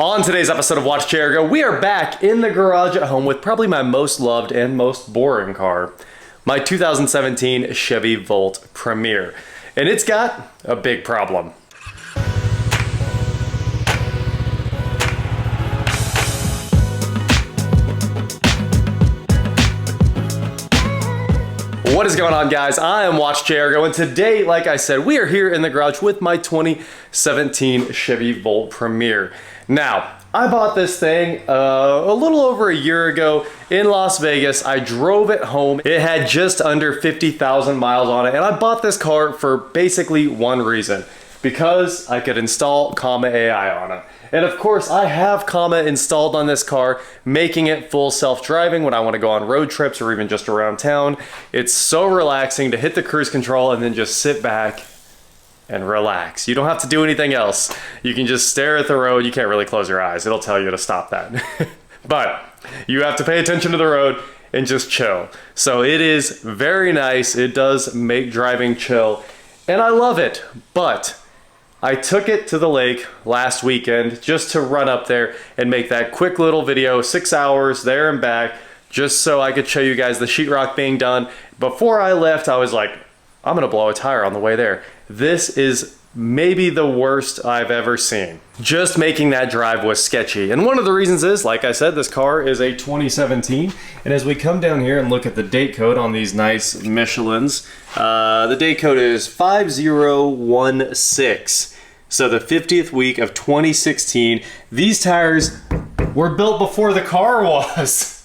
On today's episode of Watch Chair Go, we are back in the garage at home with probably my most loved and most boring car, my 2017 Chevy Volt Premier. And it's got a big problem. What is going on, guys? I am Watch Chair Go, and today, like I said, we are here in the garage with my 2017 Chevy Volt Premier. Now, I bought this thing a little over a year ago in Las Vegas. I drove it home. It had just under 50,000 miles on it, and I bought this car for basically one reason, because I could install Comma AI on it. And of course, I have Comma installed on this car, making it full self-driving when I want to go on road trips or even just around town. It's so relaxing to hit the cruise control and then just sit back and relax. You don't have to do anything else. You can just stare at the road. You can't really close your eyes. It'll tell you to stop that. But you have to pay attention to the road and just chill. So it is very nice. It does make driving chill, and I love it. But I took it to the lake last weekend just to run up there and make that quick little video, 6 hours there and back, just so I could show you guys the sheetrock being done. Before I left, I was like, I'm gonna blow a tire on the way there. This is maybe the worst I've ever seen. Just making that drive was sketchy. And one of the reasons is, like I said, this car is a 2017. And as we come down here and look at the date code on these nice Michelins, the date code is 5016. So the 50th week of 2016. These tires were built before the car was.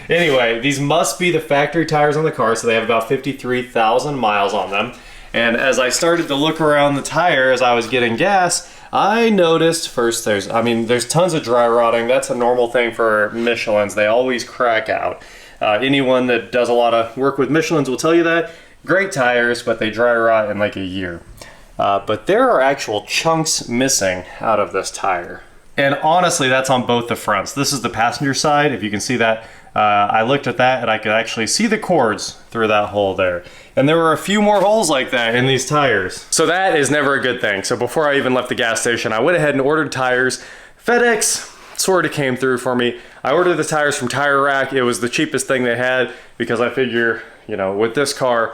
Anyway, these must be the factory tires on the car, so they have about 53,000 miles on them. And as I started to look around the tire as I was getting gas, I noticed first there's tons of dry rotting. That's a normal thing for Michelins. They always crack out. Anyone that does a lot of work with Michelins will tell you that. Great tires, but they dry rot in like a year. But there are actual chunks missing out of this tire. And honestly, that's on both the fronts. This is the passenger side, if you can see that. I looked at that and I could actually see the cords through that hole there. And there were a few more holes like that in these tires. So that is never a good thing. So before I even left the gas station, I went ahead and ordered tires. FedEx sort of came through for me. I ordered the tires from Tire Rack. It was the cheapest thing they had because I figure, you know, with this car,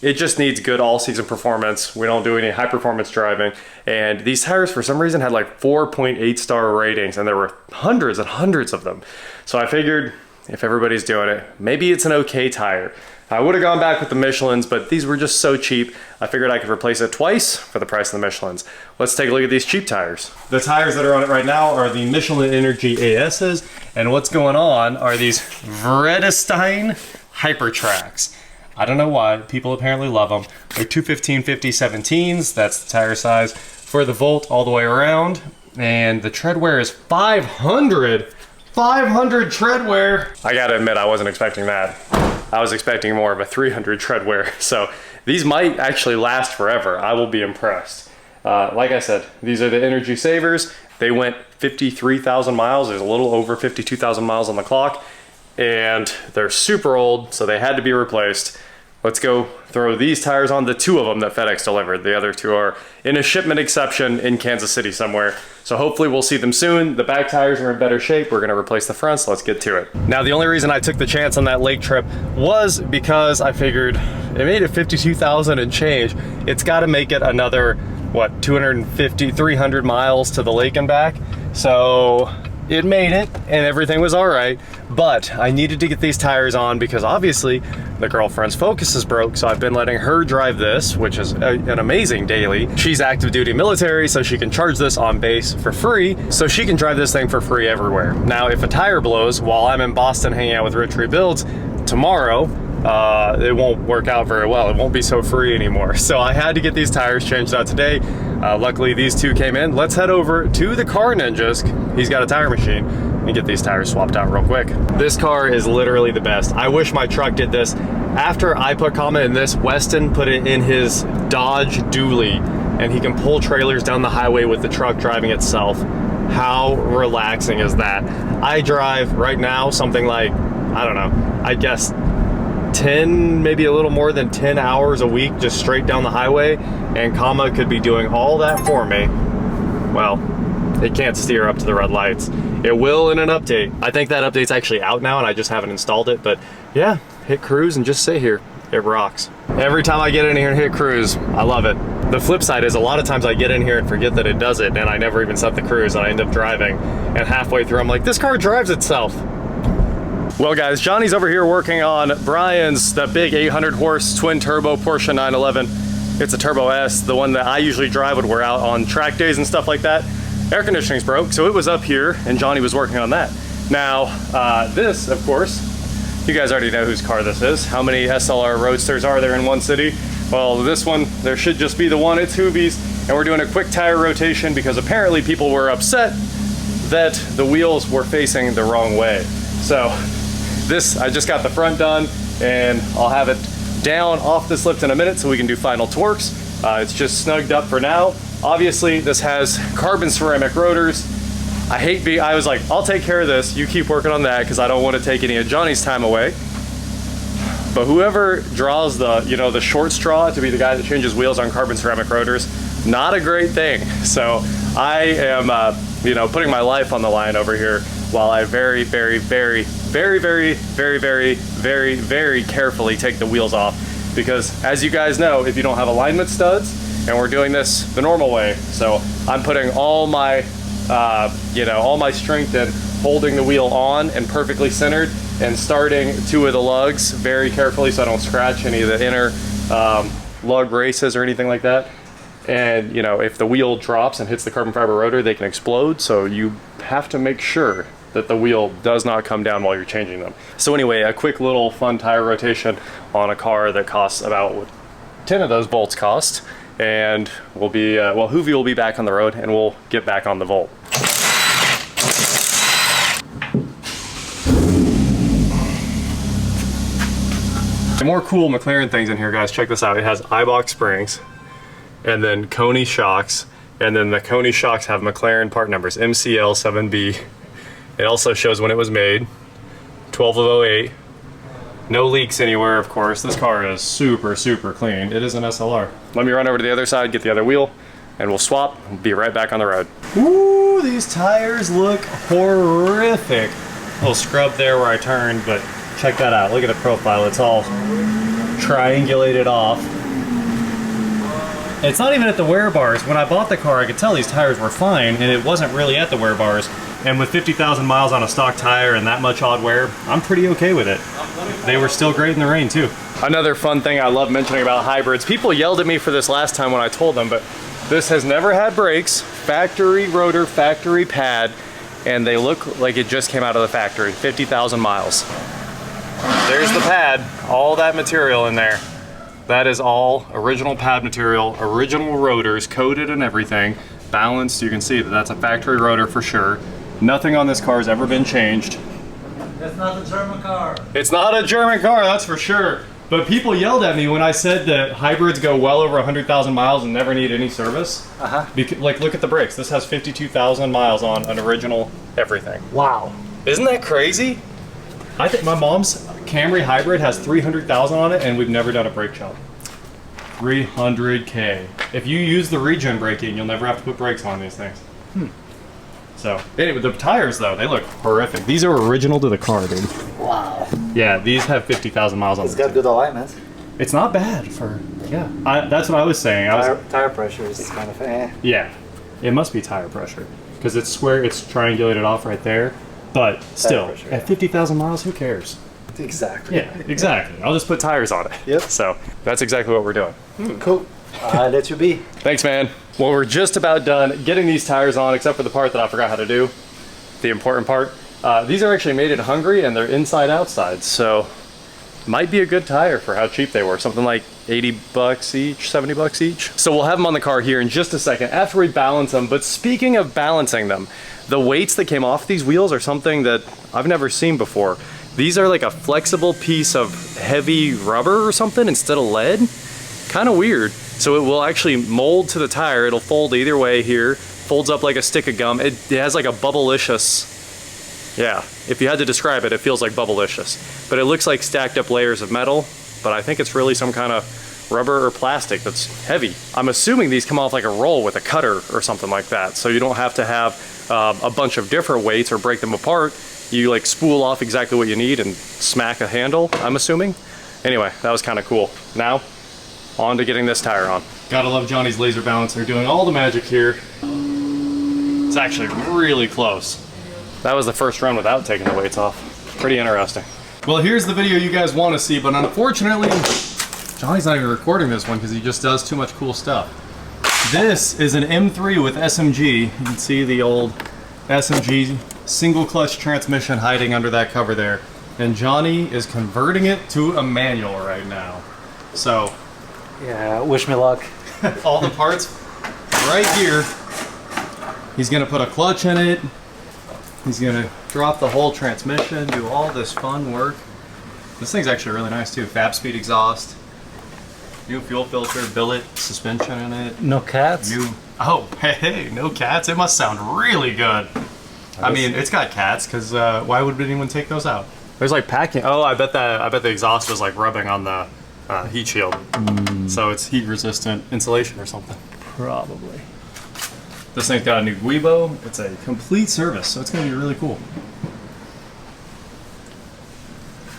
it just needs good all-season performance. We don't do any high-performance driving. And these tires, for some reason, had like 4.8 star ratings, and there were hundreds and hundreds of them. So I figured, if everybody's doing it, maybe it's an okay tire. I would have gone back with the Michelins, but these were just so cheap, I figured I could replace it twice for the price of the Michelins. Let's take a look at these cheap tires. The tires that are on it right now are the Michelin Energy AS's, and what's going on are these Vredestein Hypertracks. I don't know why, people apparently love them. They're 215/50 17s, that's the tire size for the Volt all the way around. And the tread wear is 500 tread wear. I gotta admit, I wasn't expecting that. I was expecting more of a 300 tread wear. So these might actually last forever. I will be impressed. Like I said, these are the Energy Savers. They went 53,000 miles. There's a little over 52,000 miles on the clock. And they're super old, so they had to be replaced. Let's go throw these tires on, the two of them that FedEx delivered. The other two are in a shipment exception in Kansas City somewhere. So hopefully we'll see them soon. The back tires are in better shape. We're gonna replace the fronts, so let's get to it. Now, the only reason I took the chance on that lake trip was because I figured it made it 52,000 and change. It's gotta make it another, what, 250, 300 miles to the lake and back. So it made it and everything was all right, but I needed to get these tires on because obviously the girlfriend's Focus is broke, so I've been letting her drive this, which is an amazing daily. She's active duty military, so she can charge this on base for free, so she can drive this thing for free everywhere. Now, if a tire blows while I'm in Boston hanging out with Rich Rebuilds tomorrow, it won't work out very well. It won't be so free anymore. So I had to get these tires changed out today. Luckily, these two came in. Let's head over to the Car Ninjas. He's got a tire machine, and get these tires swapped out real quick. This car is literally the best. I wish my truck did this. After I put Comma in this, Weston put it in his Dodge Dually, and he can pull trailers down the highway with the truck driving itself. How relaxing is that? I drive right now something like, I don't know, I guess 10, maybe a little more than 10 hours a week just straight down the highway, and Comma could be doing all that for me. Well, it can't steer up to the red lights. It will in an update. I think that update's actually out now and I just haven't installed it, but yeah, hit cruise and just sit here. It rocks. Every time I get in here and hit cruise, I love it. The flip side is a lot of times I get in here and forget that it does it, and I never even set the cruise, and I end up driving, and halfway through I'm like, this car drives itself. Well guys, Johnny's over here working on Brian's, the big 800 horse twin turbo Porsche 911. It's a Turbo S, the one that I usually drive when we're out on track days and stuff like that. Air conditioning's broke, so it was up here, and Johnny was working on that. Now, this, of course, you guys already know whose car this is. How many SLR Roadsters are there in one city? Well, this one, there should just be the one. It's Hoovies, and we're doing a quick tire rotation because apparently people were upset that the wheels were facing the wrong way. So this, I just got the front done, and I'll have it down off this lift in a minute so we can do final torques. It's just snugged up for now. Obviously, this has carbon ceramic rotors. I was like, I'll take care of this. You keep working on that because I don't want to take any of Johnny's time away. But whoever draws the, you know, the short straw to be the guy that changes wheels on carbon ceramic rotors, not a great thing. So I am, you know, putting my life on the line over here while I very, very, very, very, very, very, very, very, very carefully take the wheels off. Because as you guys know, if you don't have alignment studs, and we're doing this the normal way, so I'm putting all my, you know, all my strength in holding the wheel on and perfectly centered, and starting two of the lugs very carefully so I don't scratch any of the inner lug races or anything like that. And you know, if the wheel drops and hits the carbon fiber rotor, they can explode, so you have to make sure that the wheel does not come down while you're changing them. So anyway, a quick little fun tire rotation on a car that costs about what 10 of those bolts cost, and we'll be, well, Hoovie will be back on the road and we'll get back on the Volt. More cool McLaren things in here, guys. Check this out. It has iBox springs, and then Coney shocks, and then the Coney shocks have McLaren part numbers, MCL7B. It also shows when it was made, 12 of 08. No leaks anywhere, of course. This car is super, super clean. It is an SLR. Let me run over to the other side, get the other wheel, and we'll swap. We'll be right back on the road. Ooh, these tires look horrific. A little scrub there where I turned, but check that out. Look at the profile. It's all triangulated off. It's not even at the wear bars. When I bought the car, I could tell these tires were fine, and it wasn't really at the wear bars. And with 50,000 miles on a stock tire and that much odd wear, I'm pretty okay with it. They were still great in the rain too. Another fun thing I love mentioning about hybrids, people yelled at me for this last time when I told them, but this has never had brakes, factory rotor, factory pad, and they look like it just came out of the factory, 50,000 miles. There's the pad, all that material in there. That is all original pad material, original rotors, coated and everything, balanced. You can see that that's a factory rotor for sure. Nothing on this car has ever been changed. It's not a German car. It's not a German car, that's for sure. But people yelled at me when I said that hybrids go well over 100,000 miles and never need any service. Like, look at the brakes. This has 52,000 miles on an original everything. Wow. Isn't that crazy? I think my mom's Camry hybrid has 300,000 on it, and we've never done a brake job. 300K. If you use the regen braking, you'll never have to put brakes on these things. So, anyway, the tires though, they look horrific. These are original to the car, dude. Wow. Yeah, these have 50,000 miles on them. It's got good alignment. It's not bad for, yeah. That's what I was saying. Tire pressure is kind of Yeah, it must be tire pressure because it's square, it's triangulated off right there. But still, pressure, at 50,000 miles, who cares? Exactly. Yeah, exactly. I'll just put tires on it. Yep. So that's exactly what we're doing. Cool. I'll let you be. Thanks, man. Well, we're just about done getting these tires on, except for the part that I forgot how to do, the important part. These are actually made in Hungary, and they're inside outside, so might be a good tire for how cheap they were. Something like 80 bucks each, 70 bucks each. So we'll have them on the car here in just a second after we balance them. But speaking of balancing them, the weights that came off these wheels are something that I've never seen before. These are like a flexible piece of heavy rubber or something instead of lead. Kind of weird. So it will actually mold to the tire. It'll fold either way here. Folds up like a stick of gum. It has like a bubblicious, yeah, if you had to describe it, it feels like bubblicious. But it looks like stacked up layers of metal, but I think it's really some kind of rubber or plastic that's heavy. I'm assuming these come off like a roll with a cutter or something like that, so you don't have to have a bunch of different weights or break them apart. You like spool off exactly what you need and smack a handle, I'm assuming. Anyway, that was kind of cool. Now, on to getting this tire on. Gotta love Johnny's laser balancer doing all the magic here. It's actually really close. That was the first run without taking the weights off. Pretty interesting. Well, here's the video you guys want to see, but unfortunately, Johnny's not even recording this one because he just does too much cool stuff. This is an M3 with SMG. You can see the old SMG single clutch transmission hiding under that cover there. And Johnny is converting it to a manual right now. So, Yeah, wish me luck. all the parts right here. He's gonna put a clutch in it. He's gonna drop the whole transmission, do all this fun work. This thing's actually really nice too. Fab speed exhaust, new fuel filter, billet suspension in it. No cats? Oh, hey, no cats. It must sound really good. I mean, it's got cats, because why would anyone take those out? There's like packing. Oh, I bet the exhaust was like rubbing on the heat shield. So it's heat resistant insulation or something. Probably. This thing's got a new Guibo. It's a complete service, so it's gonna be really cool.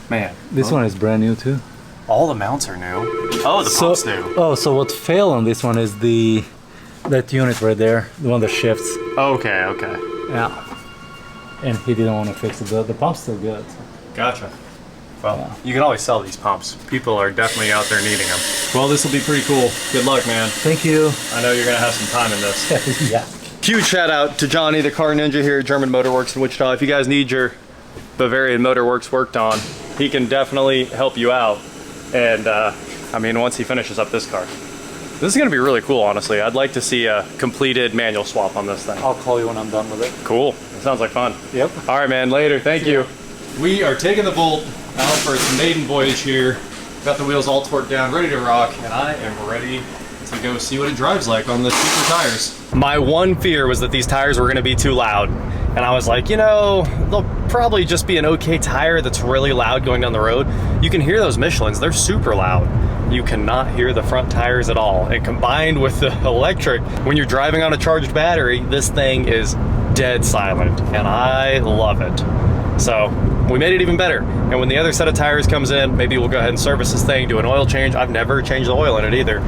Man. This one is brand new too. All the mounts are new. Oh, the pump's new. Oh, so what failed on this one is that unit right there, the one that shifts. Okay, okay. Yeah. And he didn't want to fix it. The pump's still good. Gotcha. Well, you can always sell these pumps. People are definitely out there needing them. Well, this will be pretty cool. Good luck, man. Thank you. I know you're gonna have some time in this. Yeah. Huge shout out to Johnny, the car ninja here at German Motor Works in Wichita. If you guys need your Bavarian Motor Works worked on, he can definitely help you out. And I mean, once he finishes up this car. This is gonna be really cool, honestly. I'd like to see a completed manual swap on this thing. I'll call you when I'm done with it. Cool, it sounds like fun. Yep. All right, man, later, thank you. We are taking the Volt out for its maiden voyage here. Got the wheels all torqued down, ready to rock, and I am ready to go see what it drives like on the cheaper tires. My one fear was that these tires were gonna be too loud. And I was like, you know, they'll probably just be an okay tire that's really loud going down the road. You can hear those Michelins, they're super loud. You cannot hear the front tires at all. And combined with the electric, when you're driving on a charged battery, this thing is dead silent, and I love it. So we made it even better. And when the other set of tires comes in, maybe we'll go ahead and service this thing, do an oil change. I've never changed the oil in it either.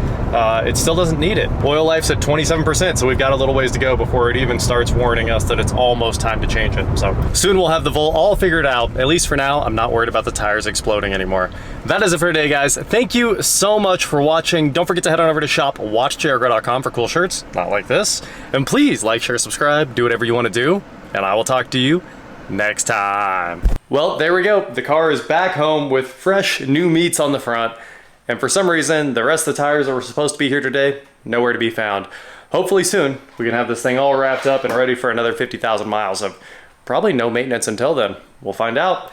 It still doesn't need it. Oil life's at 27%, so we've got a little ways to go before it even starts warning us that it's almost time to change it. So soon we'll have the Volt all figured out. At least for now, I'm not worried about the tires exploding anymore. That is it for today, guys. Thank you so much for watching. Don't forget to head on over to shop.watchjrgrow.com for cool shirts, not like this. And please like, share, subscribe, do whatever you want to do, and I will talk to you next time. Well, there we go. The car is back home with fresh new meats on the front. And for some reason, the rest of the tires that were supposed to be here today, nowhere to be found. Hopefully soon, we can have this thing all wrapped up and ready for another 50,000 miles of probably no maintenance until then. We'll find out.